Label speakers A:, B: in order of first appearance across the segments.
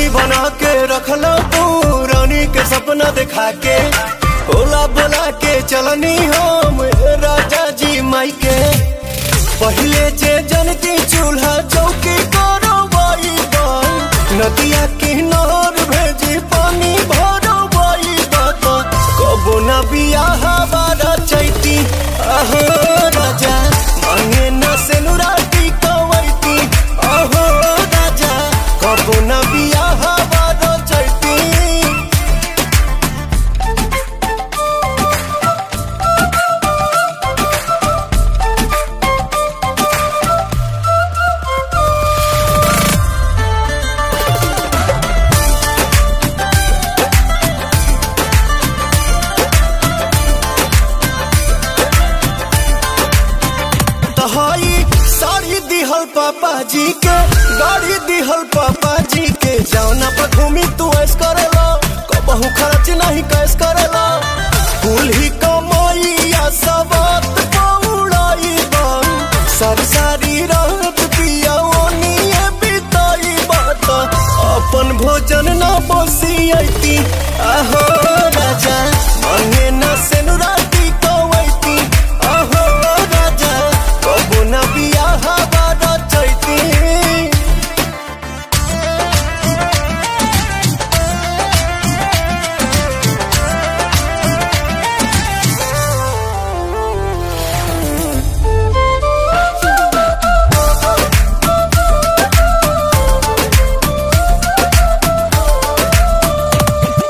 A: बना के रखला तू रानी के सपना दिखा के, बोला बोला के चलनी हम राजा जी माई के। पहले जे जनती चूल्हा चौकी करो बाई बाई, नदिया किनार भेजी पानी भरो बाई बात। कबो न बियाह बारा चैती आहो राजा, मांगे न सेनुराटी कवैती आहो राजा। कबो न बियाह बारा चैती। साड़ी दिहल पापा जी के, गाड़ी दिहल पापा जी के, जौना पर घूमी तू ऐस करेला, कबहू खर्च नहीं कैस करेला। कुल ही कमाइया सबत पौड़ाई बन, सारी रात पिया ओनिए बिताई बात। अपन भोजन न बसियती आहो राजा, मांगे न सेनुराटी कवैती आहो राजा। कबो न बियाह बारा चैती।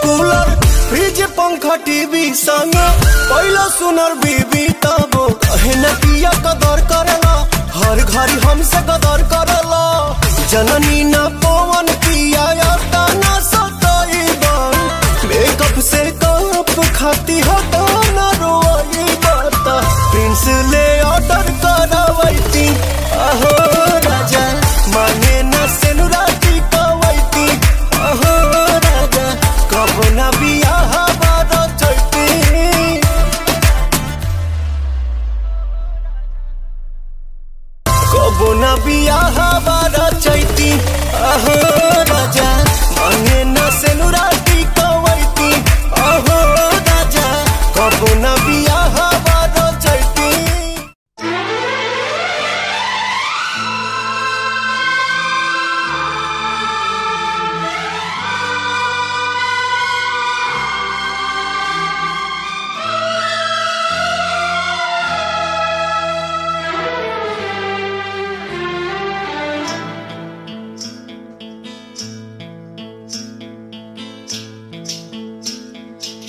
A: कूलर फ्रिज पंखा टीवी संग पहला सुनर बीबी तबो कहे न किया कदर करेला, हर घड़ी हमसे कदर करेला। जननी न पवन किया याता न सताई बन, मेकअप से कप खाती हटा न रोई बात। प्रिंस ले ऑर्डर करावैती आहो राजा, मांगे न सेनुराटी कवैती आहो राजा। कबो न बियाह बारा चैती। कबो न बियाह बारा चैती आहो राजा, मांगे न सेनुराटी कवैती आहो राजा। कबो न बियाह बारा चैती।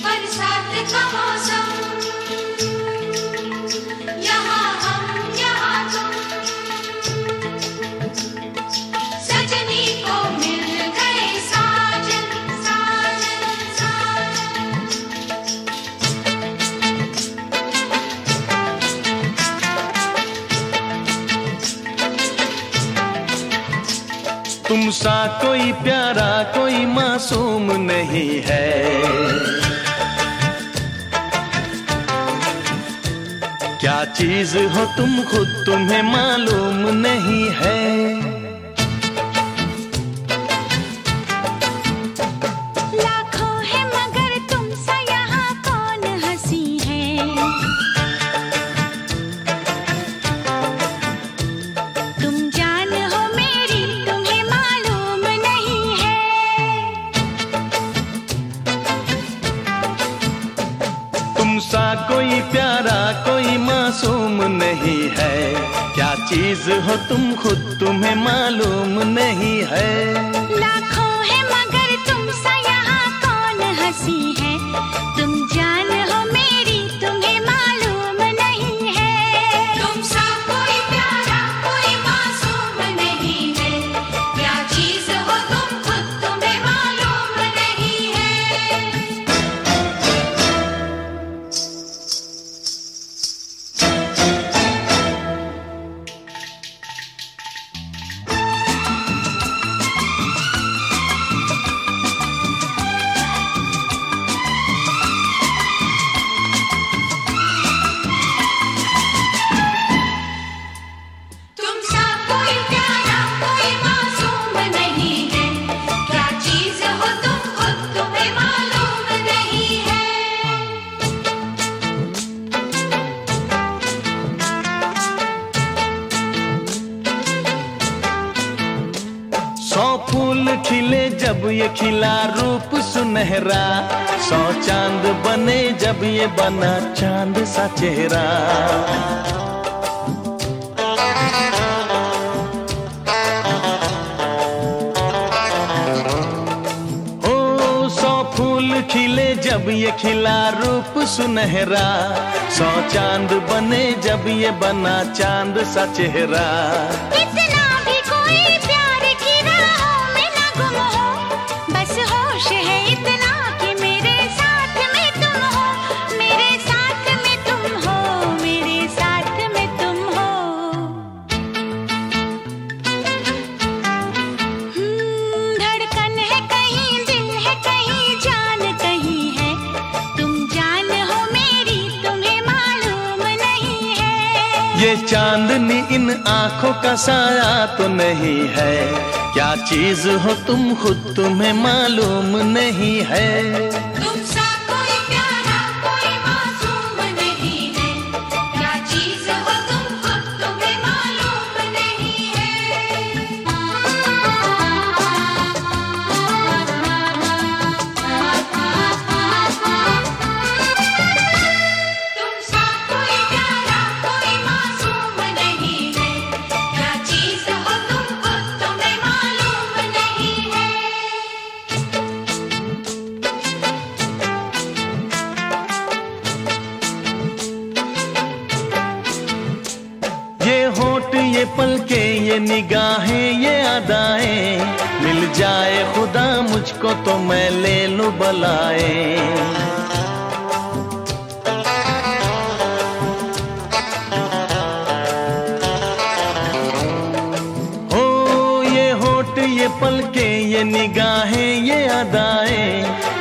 B: बरसात का मौसम, यहाँ हम यहाँ तुम, सजनी को मिल गए साजन साजन साजन।
C: तुम सा कोई प्यारा कोई मासूम नहीं है, क्या चीज हो तुम खुद तुम्हें मालूम नहीं है।
B: लाखों है मगर तुम सा यहाँ कौन हंसी है, तुम जान हो मेरी तुम्हें मालूम नहीं है।
C: तुम सा कोई प्यारा कोई मासूम नहीं है, क्या चीज हो तुम खुद तुम्हें मालूम नहीं है।
B: लाखों है मगर तुम सा यहाँ कौन हंसी है, तुम जान हो मेरी तुम्हें मालूम नहीं है। तुम सा कोई प्यारा कोई मासूम नहीं है, क्या चीज हो तुम खुद तुम्हें मालूम नहीं है।
C: खिले जब ये खिला रूप सुनहरा, 100 चांद बने जब ये बना चांद सा चेहरा। ओ 100 फूल खिले जब ये खिला रूप सुनहरा, 100 चांद बने जब ये बना चांद सा चेहरा।
B: इतना भी कोई प्यार की राहों में ना गुम हो, बस होश है इतना कि मेरे साथ में तुम हो, मेरे साथ में तुम हो, मेरे साथ में तुम हो। धड़कन है कहीं, दिल है कहीं, जान कहीं है, तुम जान हो मेरी, तुम्हें मालूम नहीं है।
C: ये चांदनी इन आंखों का साया तो नहीं है, क्या चीज हो तुम खुद तुम्हें मालूम नहीं है।
B: तुमसा कोई प्यारा कोई मासूम नहीं है, क्या चीज हो तुम खुद तुम्हें मालूम नहीं है। तुमसा कोई प्यारा कोई मासूम नहीं है, क्या चीज हो तुम खुद तुम्हें मालूम नहीं है।
C: ये होठ ये पलके ये निगाहें ये अदाएं, मिल जाए खुदा मुझको तो मैं ले लूं बलाए। ओ ये होठ ये पलके ये निगाहें ये अदाएं,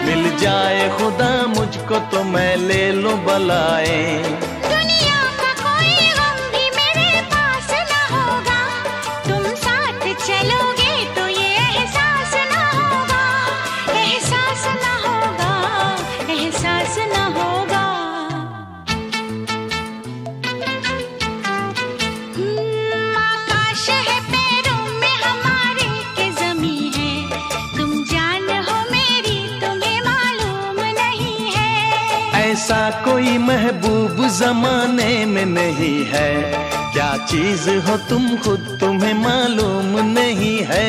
C: मिल जाए खुदा मुझको तो मैं ले लूं बलाए।
B: दुनिया का कोई गम भी मेरे पास न होगा, तुम साथ चलोगे तो ये एहसास न होगा, एहसास न होगा, एहसास न होगा। आकाश है पैरों में हमारे के ज़मीं है, तुम जान हो मेरी, तुम्हें मालूम नहीं है।
C: ऐसा कोई महबूब जमाने में नहीं है, क्या चीज हो तुम खुद तुम्हें मालूम नहीं है।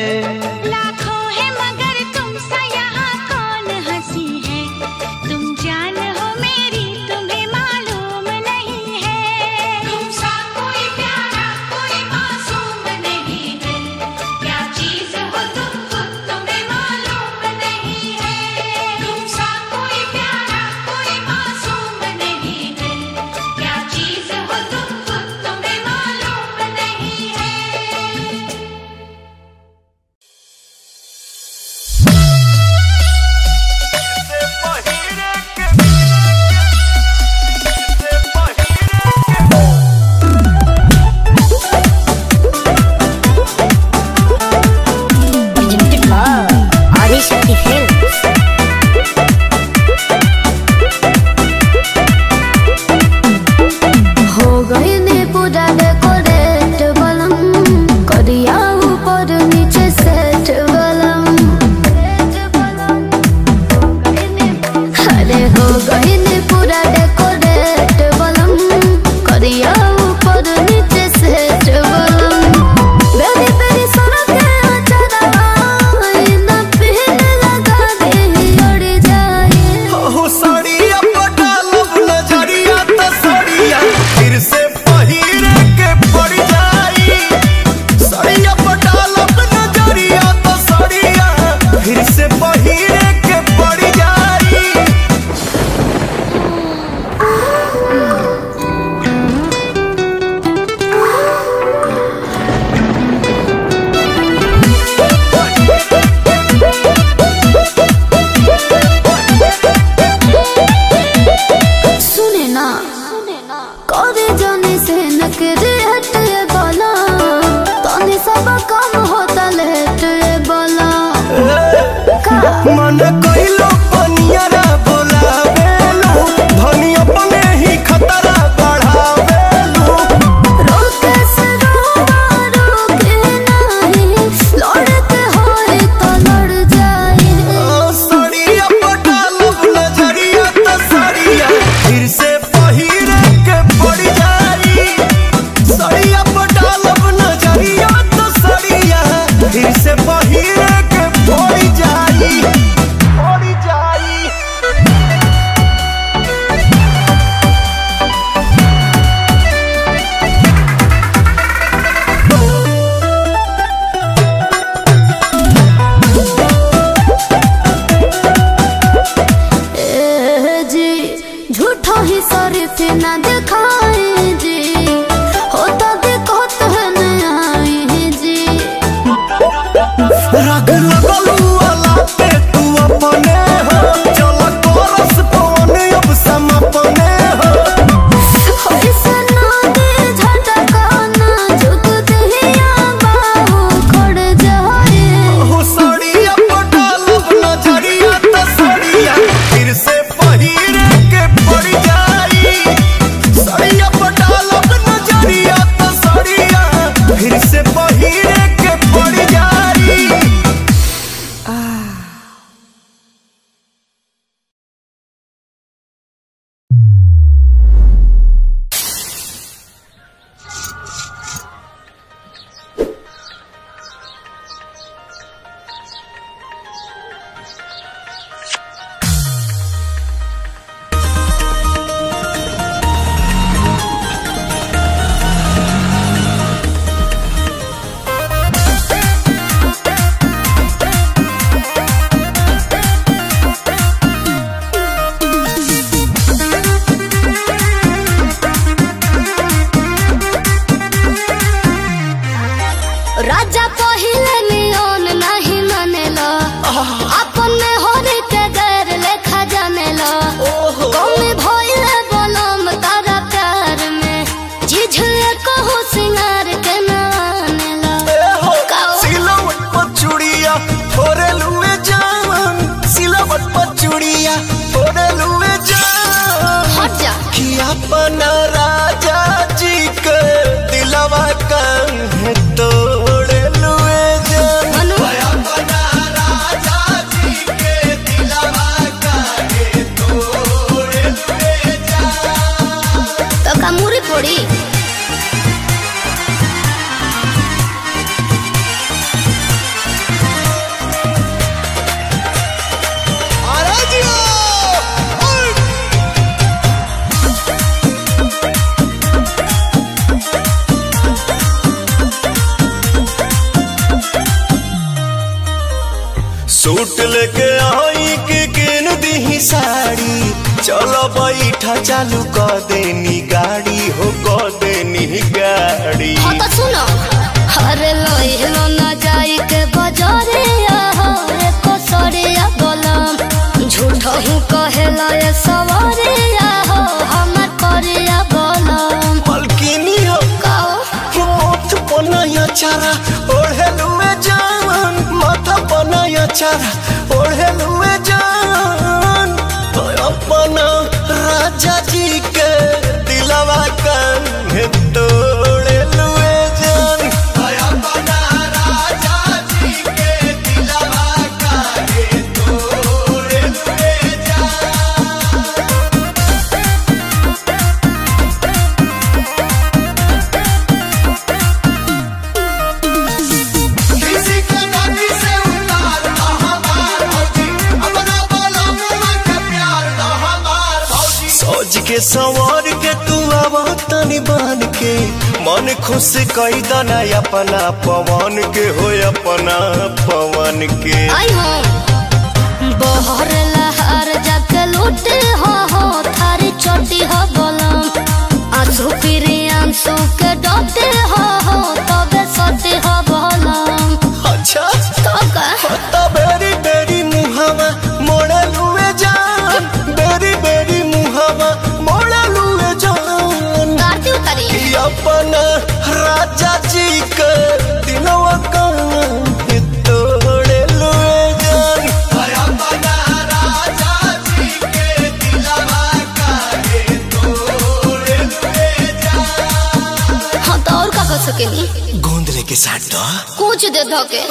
A: सूट लेके आई के किन दी साड़ी, चलो बैठा चालू कर देनी गाड़ी हो, कर देनी गाड़ी।
D: हाँ तो सुनो, अरे लो ना जाई के बाजारे को सरिया बोलम, झूठा हूँ कहेला ये सवारे हमर करिया बोलम।
A: मलकिनी हो मोथ पनाया चारा ओढ़े लुए जान, माथा पनाया चारा ओढ़े लुए जान, तो अपना राजा जी के दिलवा कान्हे तोड़े लुए जान, अपना राजा जी के दिलवा कान्हे तोड़े लुए जान। किसी के नदी से उतार हमार भौजी, अपना बोला मुआ के प्यार हमार भौजी। सोच के संवार के तू आवा तनी बान के, मन खुश कई दना अपना पवन के हो, अपना पवन के।
D: आई हो बहर लहर जाके लूटे हो थारी चोटी हो बोलम, आंसू फिरी आंसू के डोटे हो तबे सोते हो बोलम।
A: अच्छा
D: तो का
A: तो बेरी बेरी मुहावा मोड़ा लुए जान, बेरी बेरी मुहावा मोड़ा लुए जान,
D: गाड़ी उतारी
A: कि अपना राजा जी के दिलवा कान्हे तोड़े लुए जान, अपना राजा जी के दिलवा कान्हे तोड़े लुए जान।
D: हाँ तो और का कर सकेनी,
A: गोंद लेके साथ दो
D: कुछ दे धोके।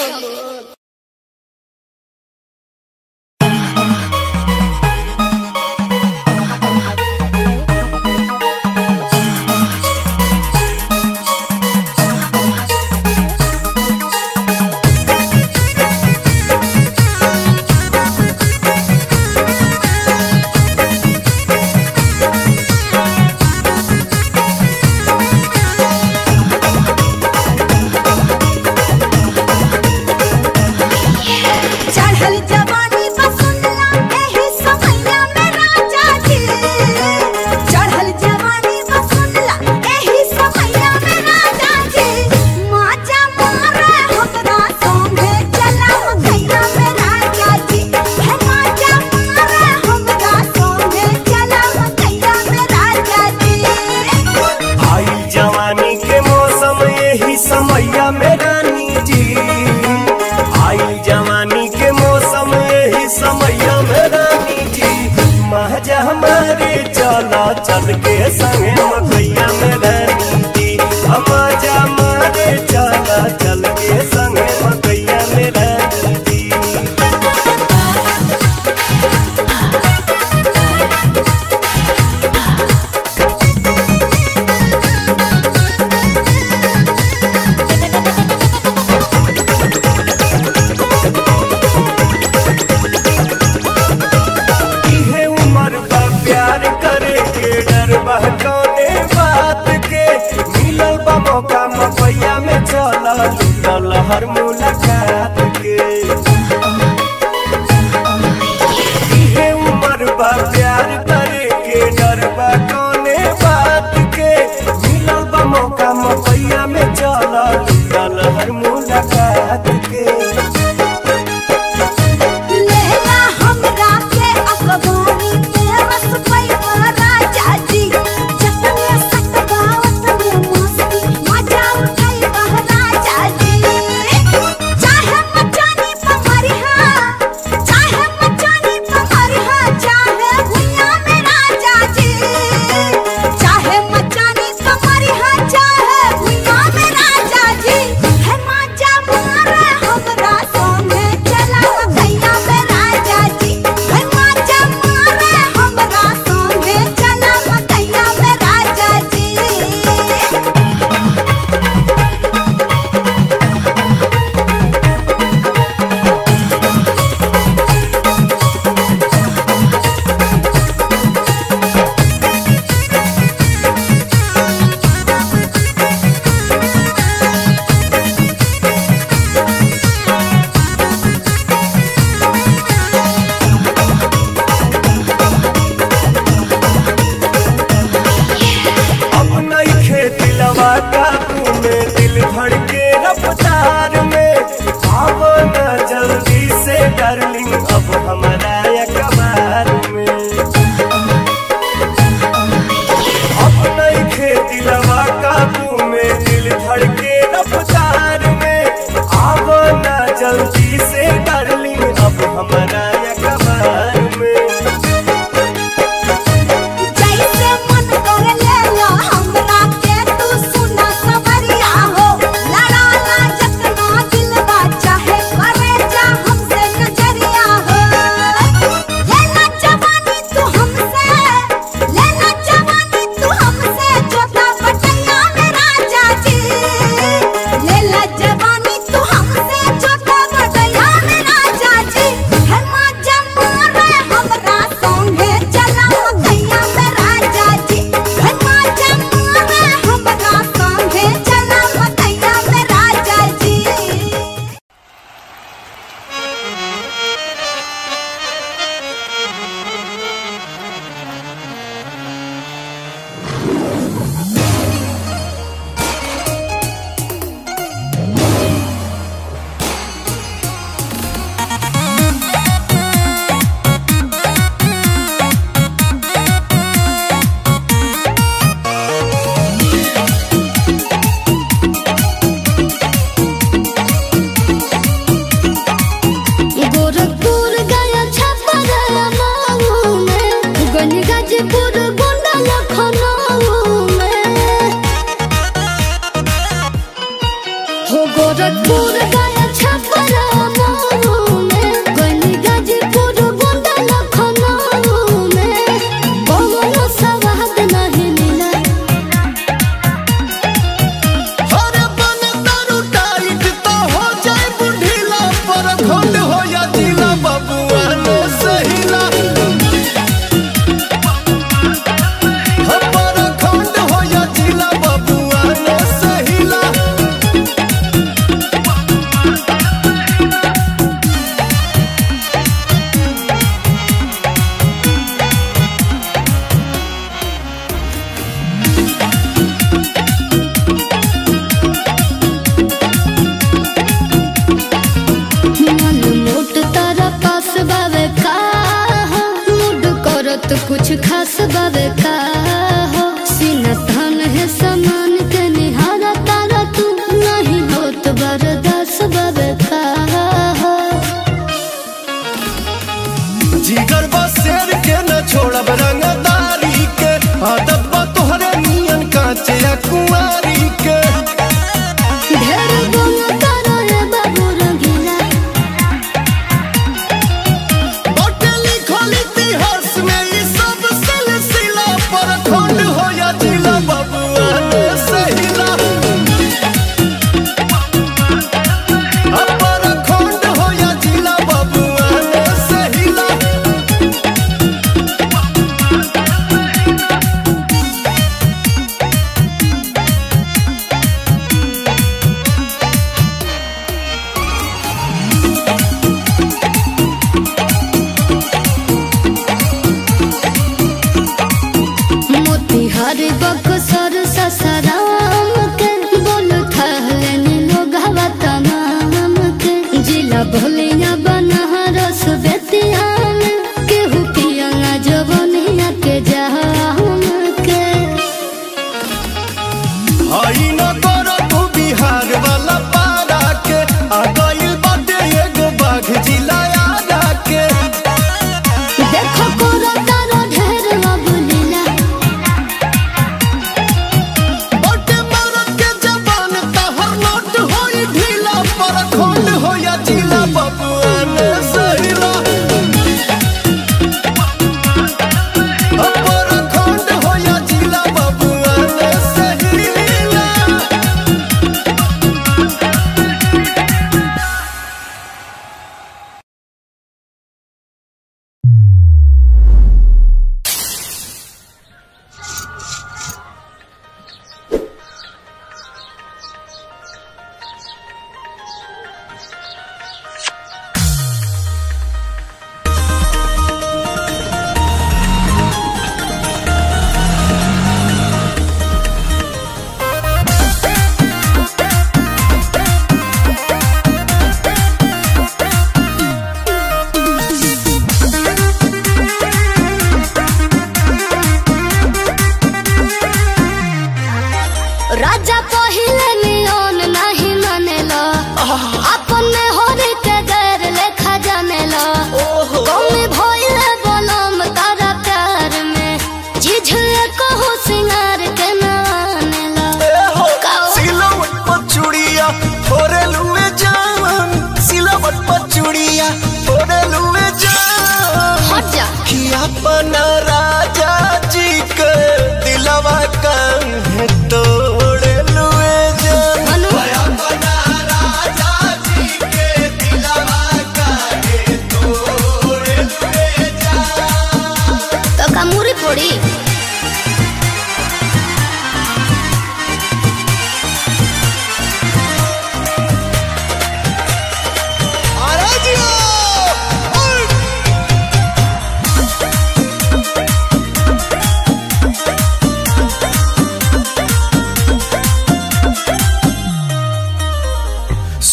A: चल के संगे मकैया में रहती, अमाजा मारे चला चल के संगे मकैया में रहती। इहे उम्र बा प्यार करे के डर बहकौने बात के, मिलल बा मौका मकैया में चला लूटल हर मुलाकात के। इहे उम्र बा प्यार करे के डर बहकौने बात के, मिलल बा मौका मकैया में चला लूटल हर मुलाकात के।
B: चाहे मचानी
A: धड़के रफ्तार में आवो ना जल्दी से डार्लिंग अब हमारा अखबार में।
E: जैसे मन कर ले लो हमरा के तू सुना सवरिया हो लड़ाला जतना दिलवा चाहे करे जा हमसे नजरिया हो। लेना जवानी तू हमसे लेना जवानी तू हमसे जोता बटैया में राजा जी। लेला जवानी तू हमसे जोता बटैया में राजा जी। है मां जमारे हमरा संगे चला मकैया में राजा जी। है मां जमारे हमरा संगे चला मकैया में राजा जी।
D: गोरखपुर गया छपर मऊ में गंज गाजीपुर गोंडा लखनऊ में हो। गोरखपुर गया छपर मऊ में गंज गाजीपुर गोंडा लखनऊ में कौनो स्वाद नहीं मिला।
A: अरे बन दारू टाइट तो हो जाए बुढ़ीला पर खोट हो या जिला बबुआ नो सहीला। पर खोट हो या जिला बबुआ नो सहीला।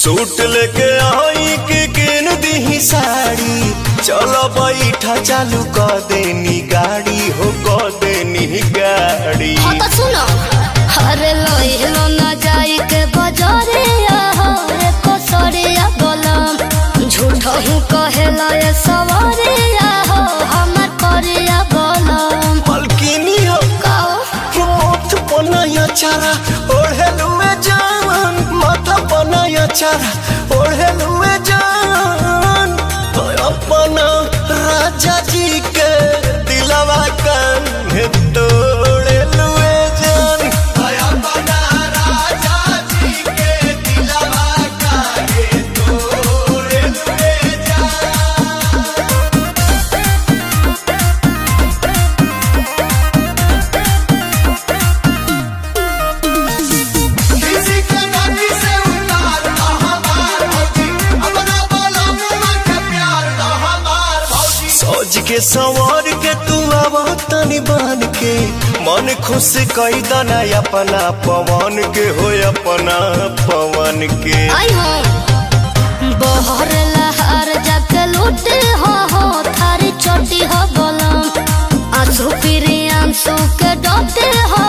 A: सूट लेके आई के किन दी साड़ी चलो बैठा चालू कर देनी गाड़ी हो कर देनी गाड़ी।
D: हाँ तो सुनो अरे लो ना जाई के बाजारे रे कसरिया बोलम झूठा हूँ कहेला ये सवारे हमार करिया बोलम
A: मलकिनी हो मोथ बनाया चारा ओढ़ेलुए जान माथा बनाया चारा ओढ़ेलुए जान अपना राजा जी के दिलवा कान्हे तोड़े लुए जान अपना राजा जी के दिलवा कान्हे तोड़े लुए जान। किसी के नाती से उतार हमार भौजी अपना बोला मुँह के प्यार हमार भौजी। सोच के संवर के तू आवा तनी बान के मन खुश कई दना अपना पवन के हो अपना पवन के।
D: आई हो बहर लहर जाके लूटे हो थारी चोटी हो बोलम आंसू फिरी आंसू के डोटे हो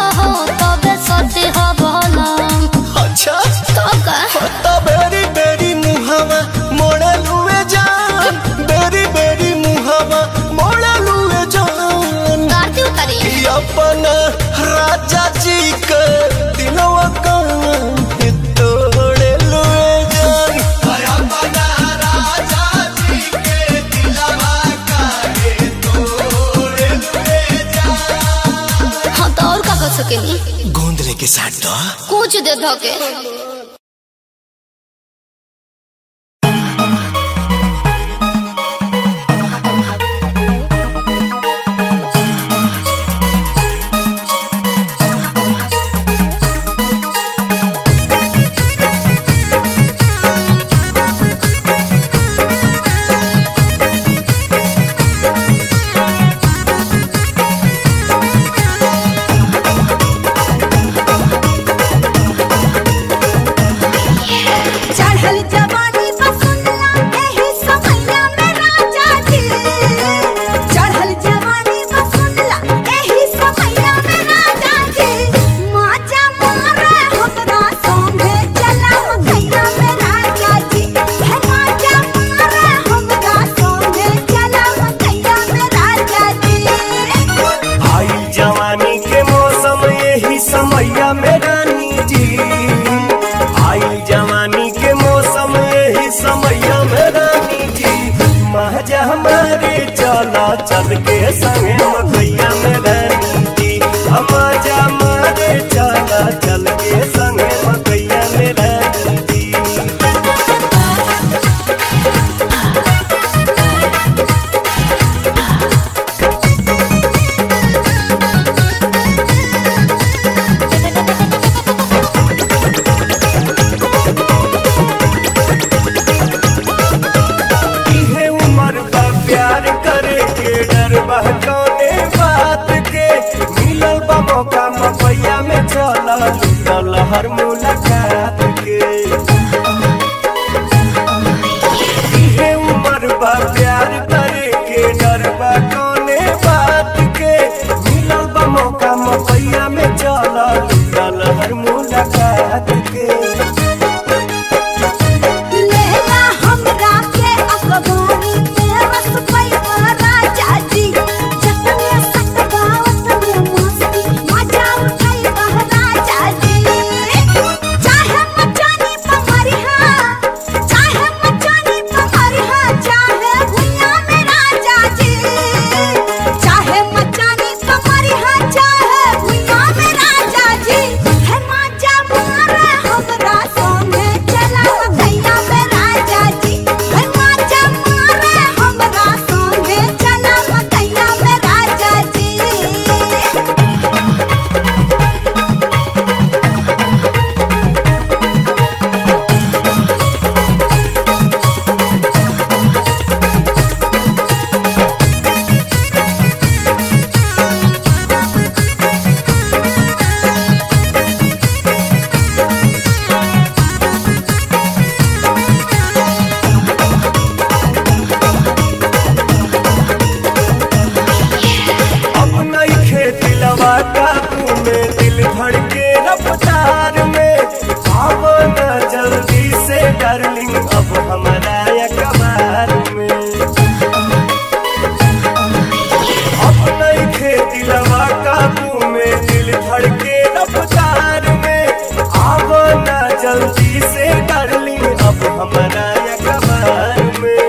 D: तबे सोटी हो बोलम।
A: अच्छा
D: तो का
A: तो बेरी बेरी मुहावा मोड़े लुए जान बेरी बेरी मुहावा मोड़े लुए जान
D: गाती उतारी
A: अपना राजा जी के दिलवा कान्हे तोड़े लुए जान अपना राजा जी के दिलवा कान्हे तोड़े लुए जान।
D: हाँ तो और का कर सकेनी
A: गोंद लेके साथ दो
D: कुछ दे धो के।
E: चढ़ल जवानी बसुंदला एही समैया में राजा जी चढ़ल जवानी बसुंदला एही समैया में राजा जी माजा मारे हमरा संगे चला मकैया में राजा जी हे माजा मारे हमरा संगे चला मकैया में राजा जी।
A: आई जवानी के मौसम यही समैया में रानी जी आई जवानी के मौसम यही समैया में रानी जी महजा हमारे चला चल के संगे मकैया में रानी जी महजा हमारे चला चल के संगे मकैया में रानी जी। इहे उम्र बा प्यार करे के डर बहका जल्दी से कर ली अब हमारा अखबार में।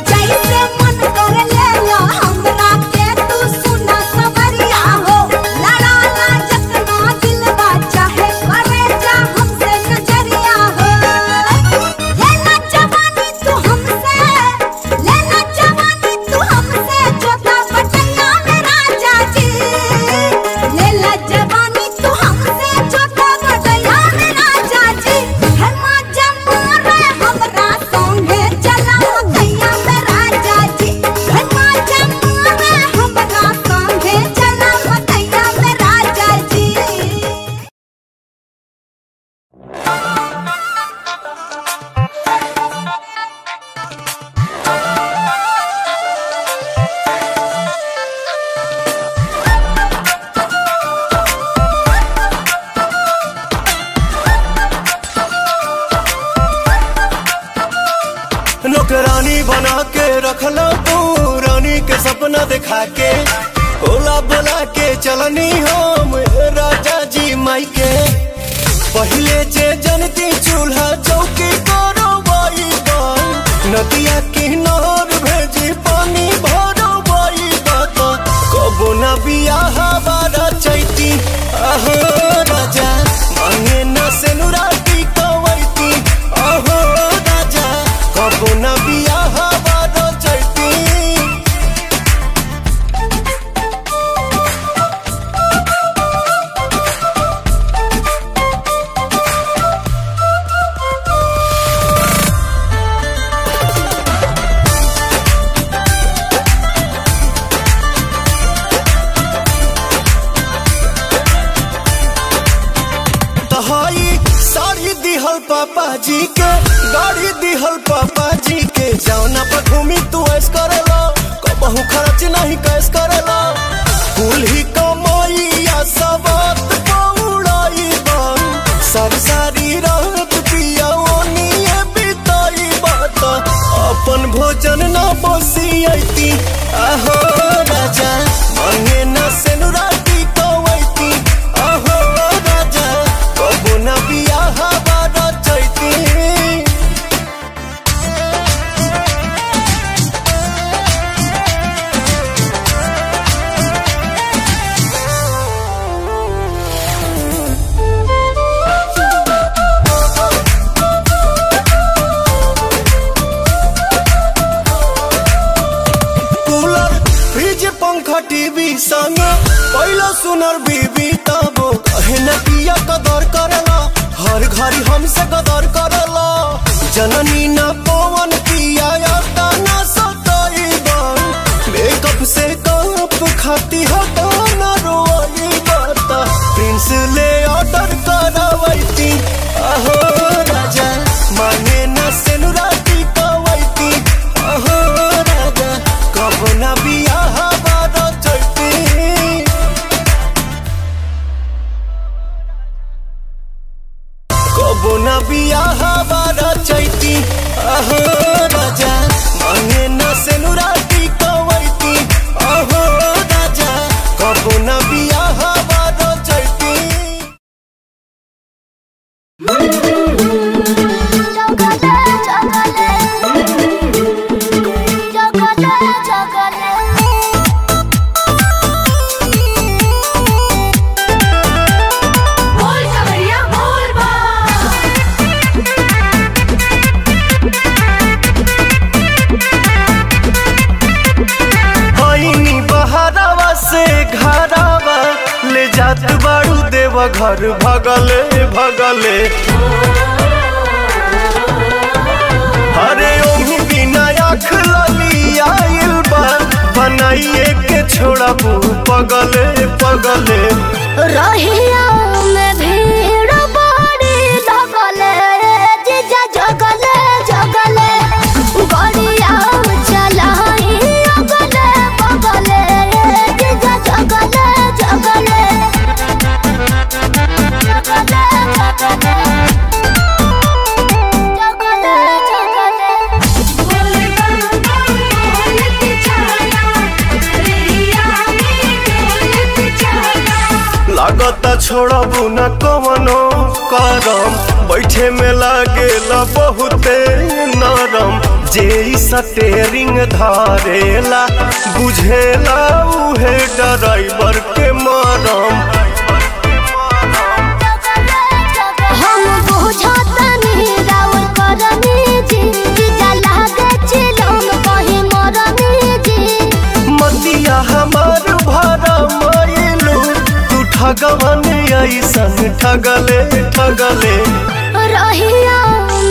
E: जैसे मन कर ले लो हमरा के तू सुना सवरिया हो, लड़ाला जतना दिलवा चाहे करे जा हमसे नजरिया हो। लेना जवानी तू हमसे, लेना जवानी तू हमसे, चौथा बटना में राजा जी। लेला जवानी तू हमसे, चौथा बटना में राजा जी। हरमा जमारे हमरा संगे चला भैया में राजा जी। हरमा जमारे हमरा संगे चला भैया में राजा जी।
A: नौकरानी बना के रखला तू रानी के सपना दिखा के, ओला बोला के चलनी हम राजा जी माई के। पहले जे जनती चूल्हा चौकी करो बाई बाई, नदिया किनार भेजी पानी भरो बाई बात। कबो न बियाह बारा चैती आहो राजा, मांगे न सेनुराती कवैती आहो राजा। कबो न बियाह बारा चैती। तहाई साड़ी दिहल पापा जी के, गाड़ी दिहल पापा जी के। जौना पर घूमी तू ऐस करेला, कबहू खर्च नहीं कैस करेला। कुल ही कमाइया सबात पौड़ाई बन, सब सारी रात पिया ओनिए बिताई बात। अपन भोजन न बसियती आहो राजा, मांगे न सेनुराती कवैती आहो राजा। कबो न बियाह बारा चैती। कूलर फ्रिज पंखा टीवी संग पहला सुनर बीबी तबो कहे न किया कदर करला, हर घड़ी हमसे कदर करला। जननी न पवन किया याता न सताई बन, मेकअप से कप खाती हटा न रोई बाता। प्रिंस ले ऑर्डर करावैती आहो राजा, मांगे न सेनुराती कवैती आहो राजा। कबो न बियाह बारा चैती। कबो न बियाह बारा चैती आहो राजा, मांगे न सेनुराती कवैती आहो राजा। कबो न बियाह बारा चैती।
E: बोल कवरिया बोल बा।
A: आईनी बहरावा से घरावा ले जात बाड़ू देव घर भगले भगले। अरे ओही बिना आँख लली आइल बा, बनाइए के छोड़ा पगले पगले।
D: रहिया में भीड़ बड़ी लगले, जीजा जगले जगले। गड़िया चलाई अगले बगले, जीजा जगले जगले।
A: लागता छोड़बू न करम बैठे में लागेला बहुते नरम जे स्टेरिंग धारेला बुझेला उहे ड्राइवर के मरम
D: हम बुझतनी राउर करनी जी जीजा लागे चिलम कहीं मरनी जी
A: मतिया हमार भरा मायलू तू ठगवन ऐसन ठगले ठगले
D: रहिया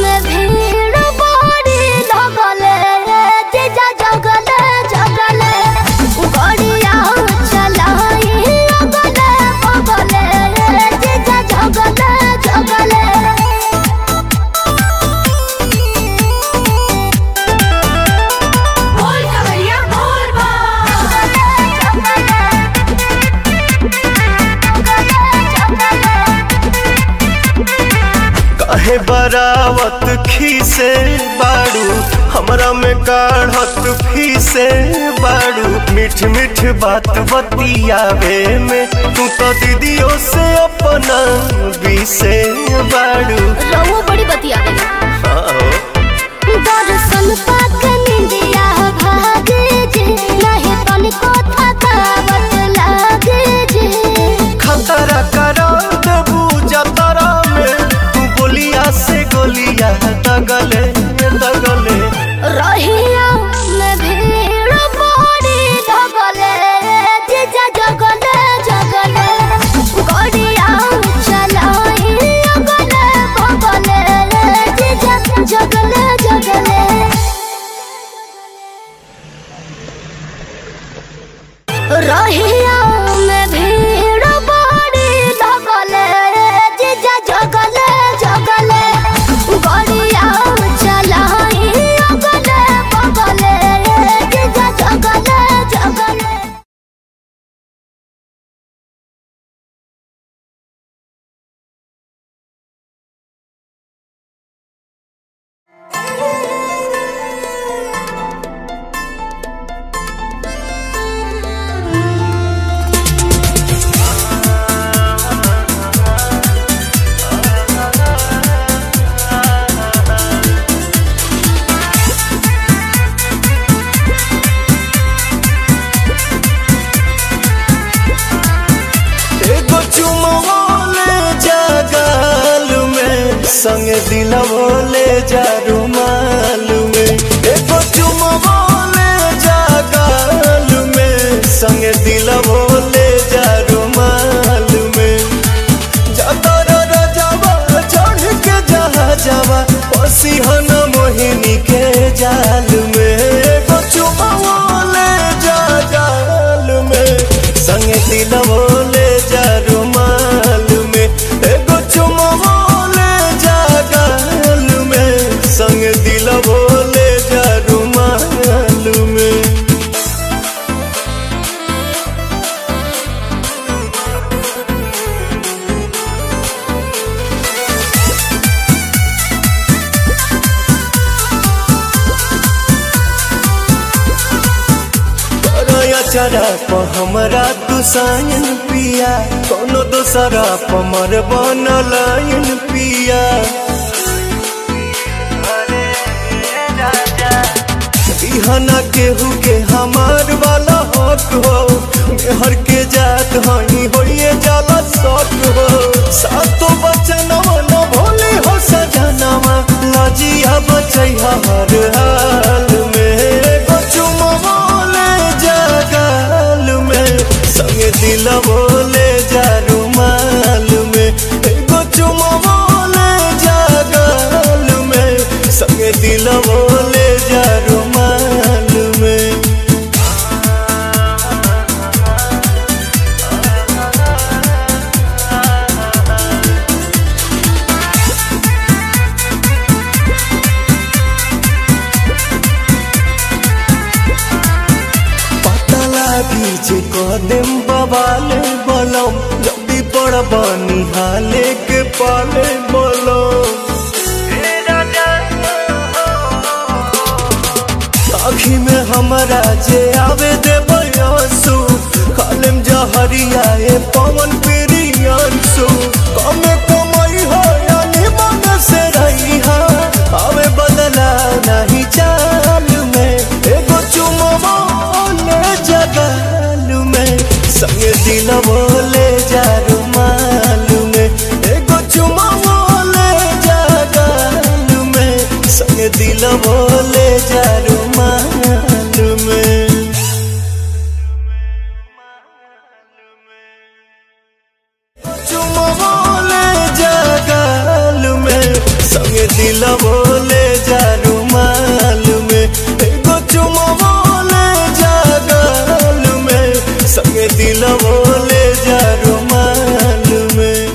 D: में भीड़ बड़ी लगले जीजा जगले जगले गड़िया चलाई अगले बगले जीजा जगले जगले
E: बोल कवरिया बोल बा
A: काहे बरावत खीसे बाड़ू हमरा में काढ़त फीसे बाड़ू मीठ मीठ बात बतियावे में तू तो दीदियों से अपना बीसे बाड़ू
D: रहुआ बड़ी बतिया दर्शन पाक निंदिया भागे जे नहीं तनिको थकावट लागे जे
A: खतरा करा देबू जतरा में तू बोलिया से गोलिया दगले दगले
D: रहिया में भीड़ बड़ी लगले जीजा जगले जगले गड़िया चलाई अगले बगले जीजा जगले जगले रहिया में भीड़ बड़ी लगले जीजा जगले जगले गड़िया चलाई अगले बगले जीजा जगले जगले
A: एगो चुमवा ले जा गाल में संग दिलवा ले जा रुमाल में एगो चुमवा ले जा गाल में संग दिलवा ले जा रुमाल में जातर रजावा चढ़ के जहा जावा पसीहन मोहिनी के जाल में एगो चुमवा ले जा गाल में संग दिलवा ले जा रुमाल में एगो चुमवा ले जा गाल में संग दिलवा ले जा रुमाल में चरा प हमरा तू सायन पिया कोनो दोसरा प मर बनलायन पिया इहना केहू के हमार वाला हक हो मेहर के जात हई होइए जाला शौक हो सातो बचनवा न भोले हो सजनवा लजिया बचैहा हर हाल में एगो चुमवा ले जा गाल में संग दिलवा ले जा रुमाल में एगो चुमवा ले जा गाल में संग दिलवा ले जा रुमाल में जे कदम बवाले बलम जल्दी बड़ बनी हाले के पाले बलम आँखी में हमारा जे आवे दे बयासु खालिम जहरिया ए पवन प्रियांसु कमे कमाई हो दिलवो ले जा रुमाल में। चुमवो ले जा गाल में, संगे दिलवो ले जा रुमाल में। एगो चुमवो ले जा गाल में, संगे दिलवो ले जा रुमाल में।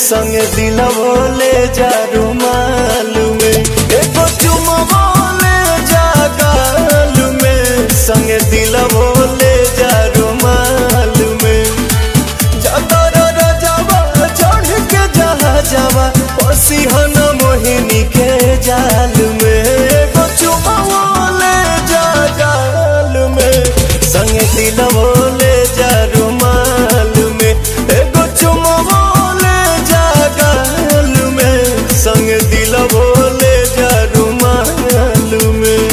A: संगे दिलवो ले जा रुमाल में। एगो चुमवो ले जा गाल में, संगे दिलवो ले जा रुमाल में। जातर राजावा चढ़ के जहा जावा, पसीहन मोहिनी के जाल में। एगो चुमवो ले जा गाल में, संगे दिलवो ले जा रुमाल में। एगो चुमवो संग दिलवो ले जा रुमाल में।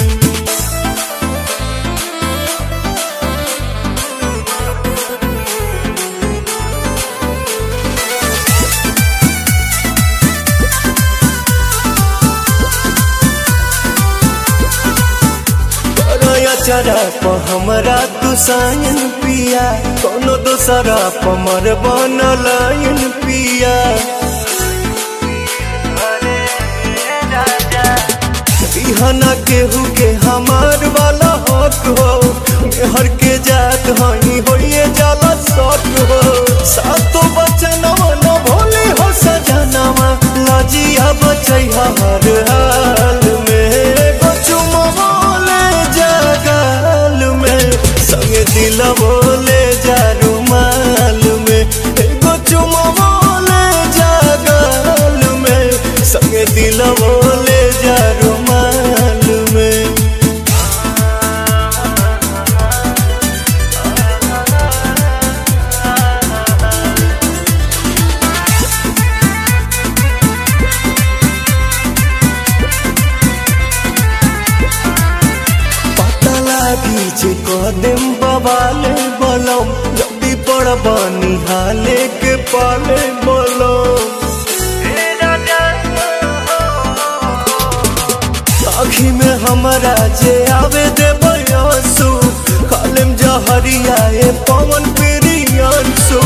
A: चरा प हमरा तू सायन पिया, कोनो दोसरा प मर बनलायन पिया। बिहाना केहू के हमार वाला हक हो, मेहर के जात हई होइए जाला शौक हो। सातो बचनवा न भोले हो सजनवा, लाजिया बचैहा हर हाल में। एगो चुमवो ले जा गाल में, संगे दिलवो ले जा रुमाल में। एगो चुमवो ले जा गाल में, संगे दिलवो ले जा रुमाल में। पता लागी जे कदम बवाले बलम, जल्दी पड़ बनी हाले के पाले बलम। आँखी में हमरा जे आवे दे बयासु, कालेम जहरिया ए पवन प्रियांसु।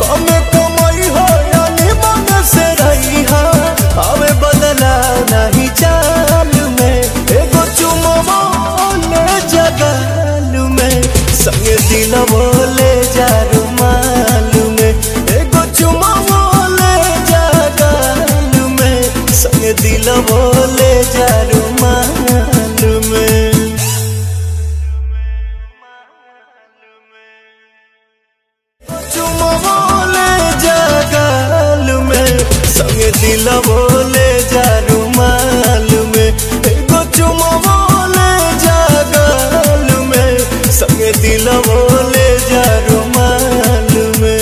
A: कमे कमाई हो यानी मन से रही हा, आवे बदला नहीं चाल में। एगो चुमवो ले जा गाल में, संगे दिलवो ले जा रुमाल में। एगो चुमवो ले जा गाल में, संगे दिलवो ले जा रुमाल में। चुमवो ले जा गाल में, संगे दिलवो ले जा रुमाल में। एगो चुमवो ले जा गाल में, संगे दिलवो ले जा रुमाल में।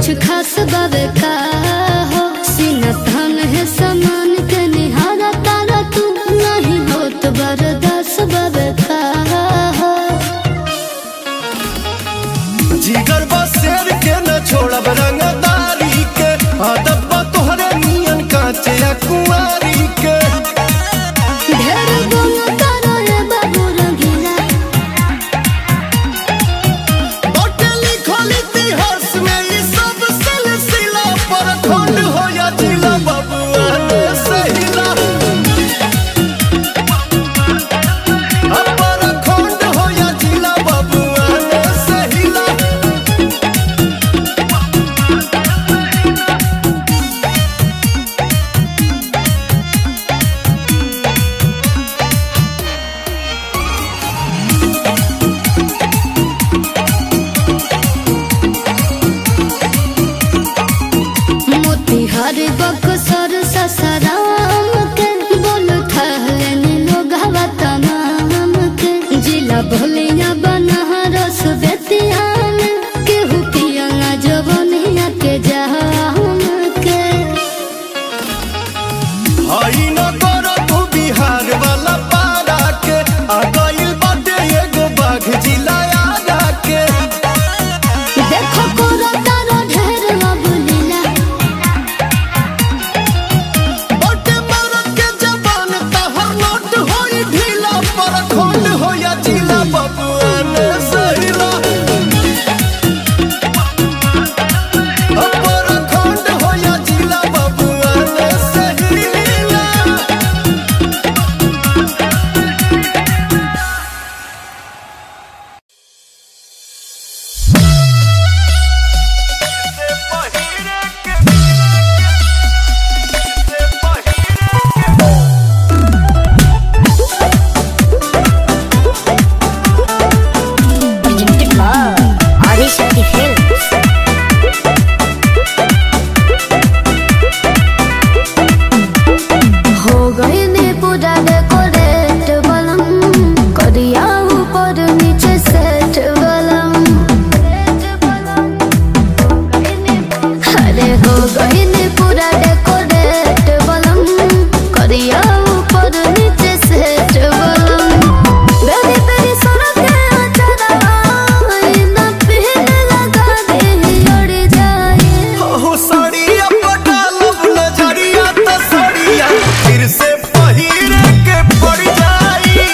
D: कुछ खास बाबे का हो सीना थान है समान के निहारा तारा तू नहीं हो तो बर्दाश्त बाबे का हो
A: जिगर बा शेर के न छोड़ब रंगदारी के आदत बा तोहरे नियन कांचे कुंवारी के
D: ढेर गुण तारा रे बाबू रंगीला
A: बाटे लिखल इतिहास में ई सब सिलसिला पर खंड हो या जिला बबुआ ने सहिला पर खंड हो या जिला बबुआ ने सहिला
D: मोतिहारी बक्सर ससाराम के बोल थहले लोग हवा तमाम के जिला भोलिया बनारस बेतिया में केहू पिया जवनिया के जहाम के
A: हई न कर तू बिहार वाला पारा के आ गइल बाटे एगो बाघ जिला आगा के
D: देखो कोरा तारा ढेर अबलीला
A: बाटे मरद के जवान तहर नोट होई ढीला पर खंड हो या जिला बबुआ ने सहिला पर खंड हो या जिला बबुआ ने सहिला
D: आदिशक्ति फिल्म्स हो गए ने पूरा डेकोरेट बलम करिया ऊपर नीचे सेट बलम अरे हो गए ने पूरा डेकोरेट बलम करिया ऊपर नीचे सेट बलम बेरी बेरी सड़क के अचरा ना पीन लगा दे उड़ जाए
A: हो साड़िया पटालब नजरिया त साड़िया फिर से पहिरे के पड़ जाई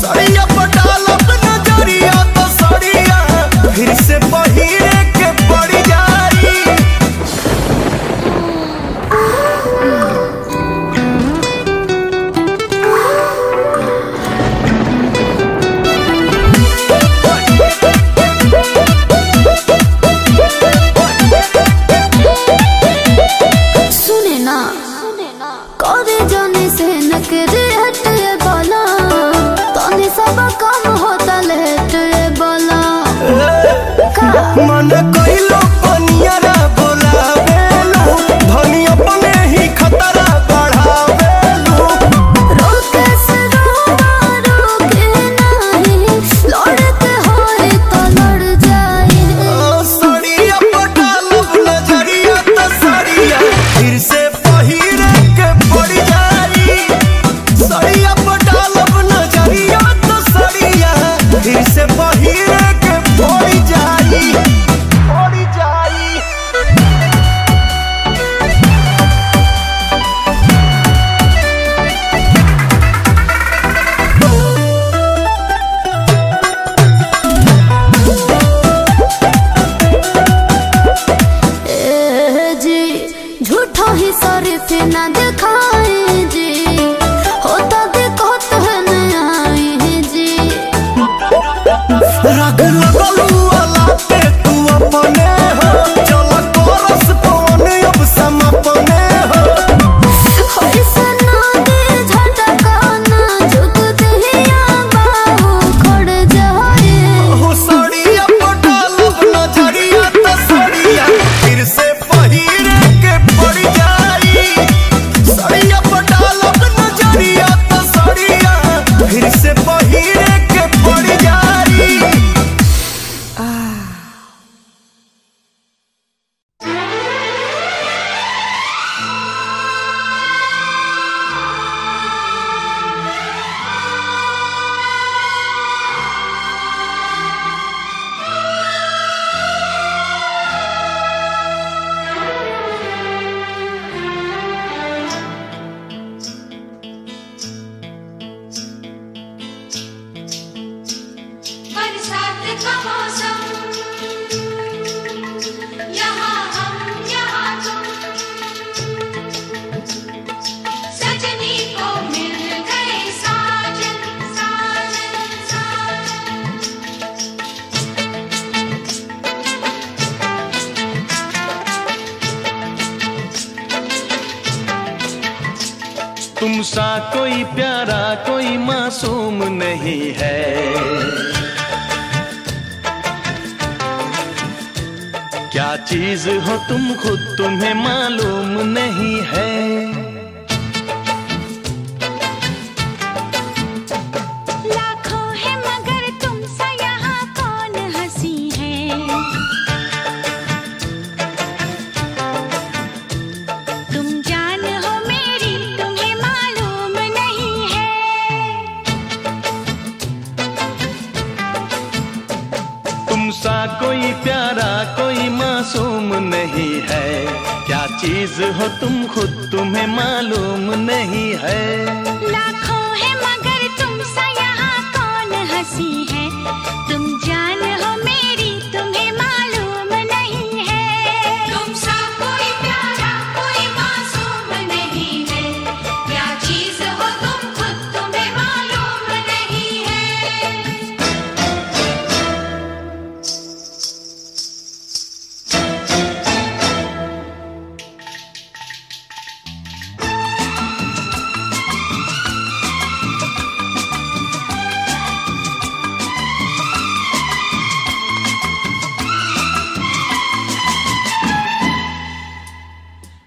A: साड़िया पटालब नजरिया त साड़िया फिर से पहिरे के पड़ जाई
D: सुने ना करे जाने से नकरे हटे बोला तने सब काम होता लेट बोला
A: मन कइलो पनियरा बोलावेलू धनी अपने ही खतरा बढ़ावेलू
D: रोके से रोके नहीं लड़ते होए तो लड़ जाए
A: साड़िया पटालब नजरिया त साड़िया फिर से पहिरे के पड़ जाई साड़िया पटालब नजरिया त साड़िया फिर से पहिरे के पड़ जाई
B: का मौसम, यहाँ हम यहाँ तुम, सजनी को मिल गए साजन साजन साजन।
C: तुम सा कोई प्यारा कोई मासूम नहीं है, क्या चीज हो तुम खुद तुम्हें मालूम नहीं है।
B: लाखों है मगर तुम सा यहाँ कौन हंसी है, तुम जान हो मेरी तुम्हें मालूम नहीं है।
C: तुम सा कोई प्यारा कोई मासूम नहीं है, क्या चीज हो तुम खुद तुम्हें मालूम नहीं है।
B: लाखों है मगर तुम सा यहाँ कौन हंसी है, तुम जान हो मेरी तुम्हें मालूम नहीं है। तुम सा कोई प्यारा कोई मासूम नहीं है, क्या चीज हो तुम खुद तुम्हें मालूम नहीं है।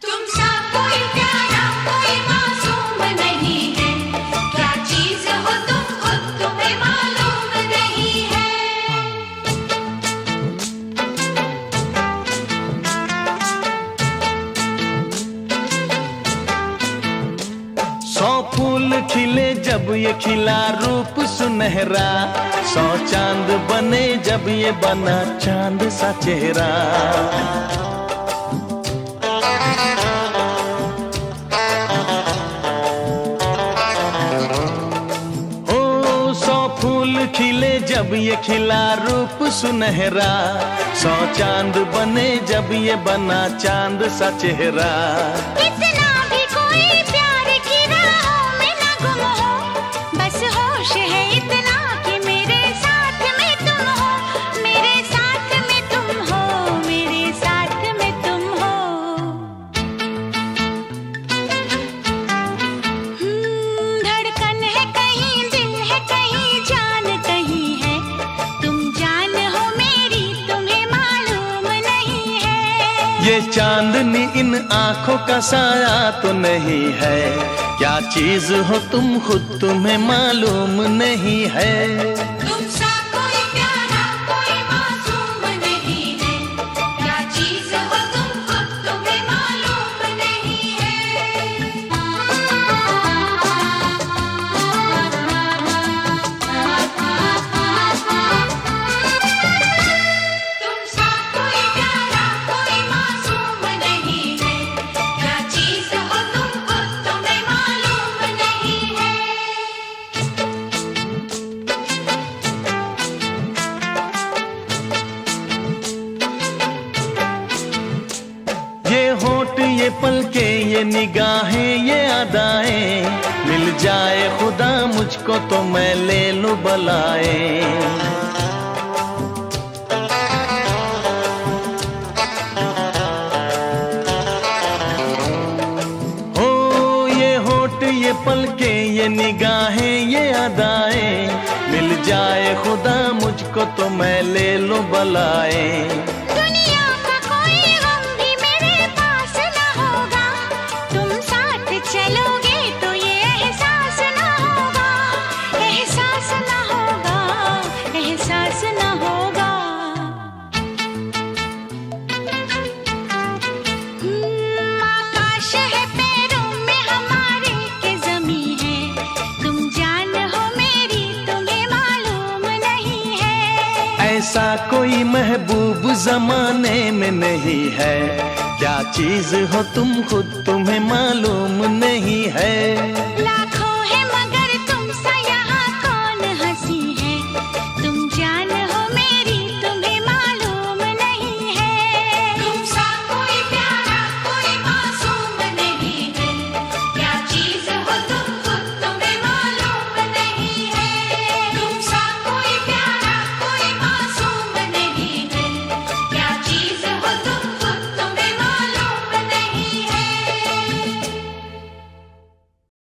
B: तुम सा कोई प्यारा कोई मासूम नहीं है, क्या चीज हो तुम खुद तुम्हें मालूम नहीं है।
C: 100 फूल खिले जब ये खिला रूप सुनहरा, 100 चांद बने जब ये बना चांद सा चेहरा। ओ 100 फूल खिले जब ये खिला रूप सुनहरा, 100 चांद बने जब ये बना चांद सा चेहरा।
B: इतना भी कोई प्यार की राहों में न गुम हो, बस होश है इतना कि मेरे साथ में तुम हो, मेरे साथ में तुम हो, मेरे साथ में तुम हो। धड़कन है कहीं दिल है कहीं जान कहीं है, तुम जान हो मेरी तुम्हें मालूम नहीं है।
C: ये चांदनी इन आंखों का साया तो नहीं है, क्या चीज हो तुम खुद तुम्हें मालूम नहीं है।
B: तुम सा कोई प्यारा कोई मासूम नहीं है, क्या चीज हो तुम खुद तुम्हें मालूम नहीं है। तुम सा कोई प्यारा कोई मासूम नहीं है, क्या चीज हो तुम खुद तुम्हें मालूम नहीं है।
C: ये होठ ये पलके ये निगाहें ये अदाएं, मिल जाए खुदा मुझको तो मैं ले लूं बलाए। ओ ये होठ ये पलके ये निगाहें ये अदाएं, मिल जाए खुदा मुझको तो मैं ले लूं बलाए।
B: दुनिया का कोई गम भी मेरे पास न होगा, तुम साथ चलोगे तो ये एहसास न होगा, एहसास न होगा, एहसास न होगा। आकाश है पैरों में हमारे के ज़मीं है, तुम जान हो मेरी तुम्हें मालूम नहीं है।
C: ऐसा कोई महबूब जमाने में नहीं है, क्या चीज हो तुम खुद तुम्हें मालूम नहीं है।